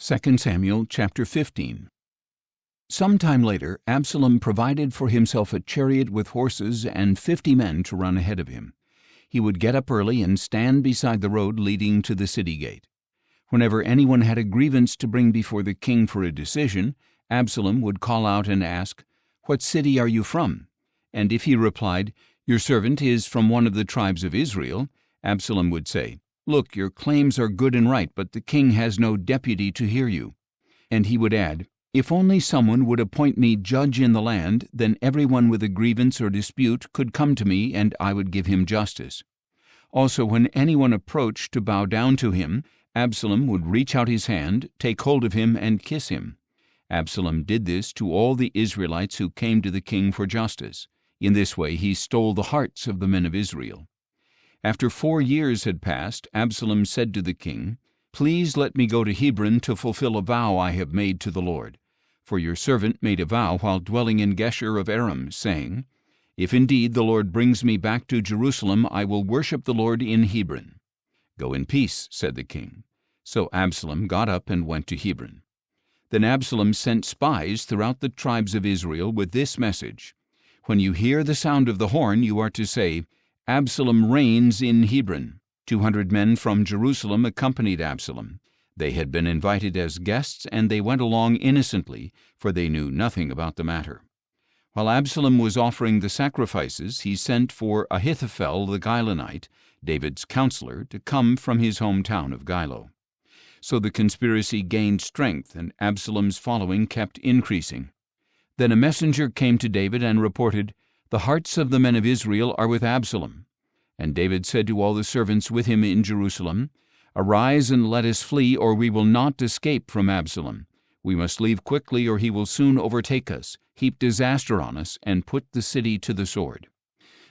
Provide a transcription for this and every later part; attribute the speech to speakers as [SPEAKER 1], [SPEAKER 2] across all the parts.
[SPEAKER 1] 2 Samuel chapter 15. Some time later, Absalom provided for himself a chariot with horses and 50 men to run ahead of him. He would get up early and stand beside the road leading to the city gate. Whenever anyone had a grievance to bring before the king for a decision, Absalom would call out and ask, "What city are you from?" And if he replied, "Your servant is from one of the tribes of Israel," Absalom would say, "Look, your claims are good and right, but the king has no deputy to hear you." And he would add, "If only someone would appoint me judge in the land, then everyone with a grievance or dispute could come to me, and I would give him justice." Also, when anyone approached to bow down to him, Absalom would reach out his hand, take hold of him, and kiss him. Absalom did this to all the Israelites who came to the king for justice. In this way he stole the hearts of the men of Israel. After 4 years had passed, Absalom said to the king, "Please let me go to Hebron to fulfill a vow I have made to the Lord. For your servant made a vow while dwelling in Geshur of Aram, saying, 'If indeed the Lord brings me back to Jerusalem, I will worship the Lord in Hebron.'" "Go in peace," said the king. So Absalom got up and went to Hebron. Then Absalom sent spies throughout the tribes of Israel with this message: "When you hear the sound of the horn, you are to say, 'Absalom reigns in Hebron.'" 200 men from Jerusalem accompanied Absalom. They had been invited as guests, and they went along innocently, for they knew nothing about the matter. While Absalom was offering the sacrifices, he sent for Ahithophel the Gilonite, David's counselor, to come from his hometown of Gilo. So the conspiracy gained strength, and Absalom's following kept increasing. Then a messenger came to David and reported, "The hearts of the men of Israel are with Absalom." And David said to all the servants with him in Jerusalem, "Arise and let us flee, or we will not escape from Absalom. We must leave quickly, or he will soon overtake us, heap disaster on us, and put the city to the sword."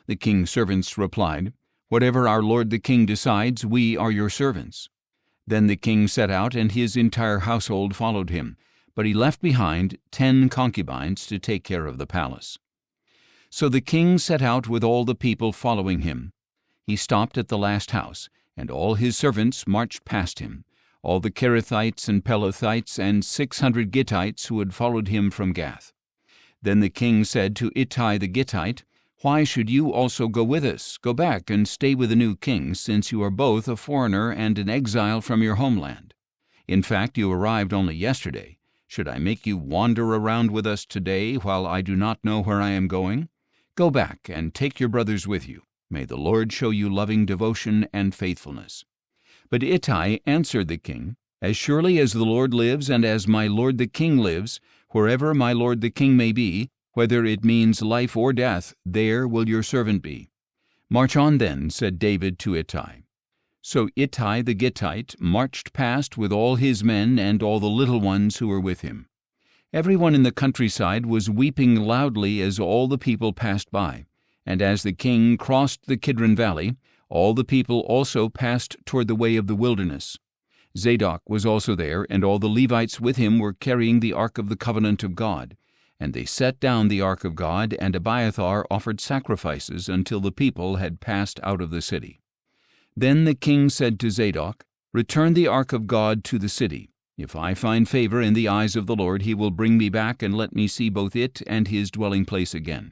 [SPEAKER 1] The king's servants replied, "Whatever our lord the king decides, we are your servants." Then the king set out, and his entire household followed him, but he left behind 10 concubines to take care of the palace. So the king set out with all the people following him. He stopped at the last house, and all his servants marched past him, all the Kerethites and Pelethites and 600 Gittites who had followed him from Gath. Then the king said to Ittai the Gittite, "Why should you also go with us? Go back and stay with the new king, since you are both a foreigner and an exile from your homeland. In fact, you arrived only yesterday. Should I make you wander around with us today, while I do not know where I am going? Go back and take your brothers with you. May the Lord show you loving devotion and faithfulness." But Ittai answered the king, "As surely as the Lord lives and as my lord the king lives, wherever my lord the king may be, whether it means life or death, there will your servant be." "March on then," said David to Ittai. So Ittai the Gittite marched past with all his men and all the little ones who were with him. Everyone in the countryside was weeping loudly as all the people passed by. And as the king crossed the Kidron Valley, all the people also passed toward the way of the wilderness. Zadok was also there, and all the Levites with him were carrying the ark of the covenant of God. And they set down the ark of God, and Abiathar offered sacrifices until the people had passed out of the city. Then the king said to Zadok, "Return the ark of God to the city. If I find favor in the eyes of the Lord, he will bring me back and let me see both it and his dwelling place again.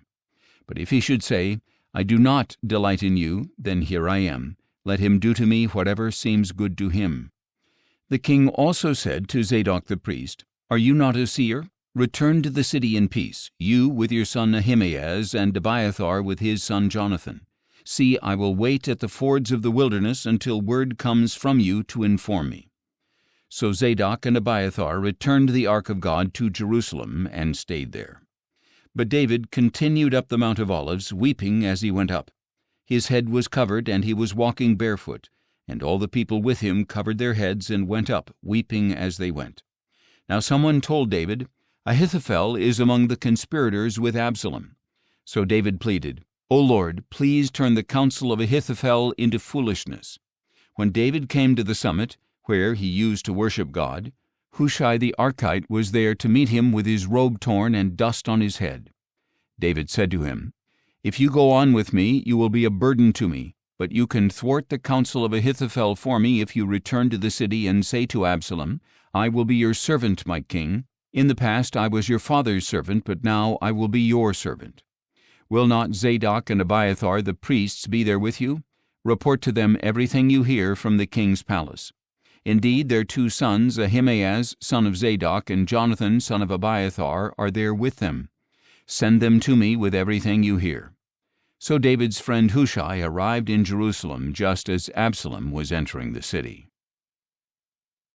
[SPEAKER 1] But if he should say, 'I do not delight in you,' then here I am. Let him do to me whatever seems good to him." The king also said to Zadok the priest, "Are you not a seer? Return to the city in peace, you with your son Ahimaaz, and Abiathar with his son Jonathan. See, I will wait at the fords of the wilderness until word comes from you to inform me." So Zadok and Abiathar returned the ark of God to Jerusalem and stayed there. But David continued up the Mount of Olives, weeping as he went up. His head was covered, and he was walking barefoot, and all the people with him covered their heads and went up, weeping as they went. Now someone told David, "Ahithophel is among the conspirators with Absalom." So David pleaded, "O Lord, please turn the counsel of Ahithophel into foolishness." When David came to the summit, where he used to worship God, Hushai the Archite was there to meet him with his robe torn and dust on his head. David said to him, "If you go on with me, you will be a burden to me, But you can thwart the counsel of Ahithophel for me if you return to the city and say to Absalom, 'I will be your servant, my king. In the past I was your father's servant, but now I will be your servant.' Will not Zadok and Abiathar the priests be there with you? Report to them everything you hear from the king's palace. Indeed, their 2 sons, Ahimaaz, son of Zadok, and Jonathan, son of Abiathar, are there with them. Send them to me with everything you hear." So David's friend Hushai arrived in Jerusalem just as Absalom was entering the city.